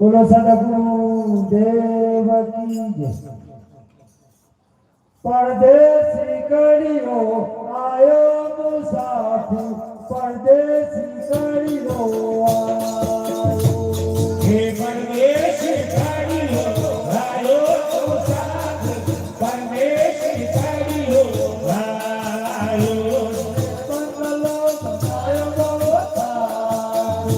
બોલો સદગુરુ દેવ કી જય. પરદેશી કડીઓ આયો મુસાફિર, પરદેશી કડીઓ આયો. હે પરદેશી કડીઓ આયો મુસાફિર, પરદેશી કડીઓ આયો. બંગલો બનાયો બહુ સારો.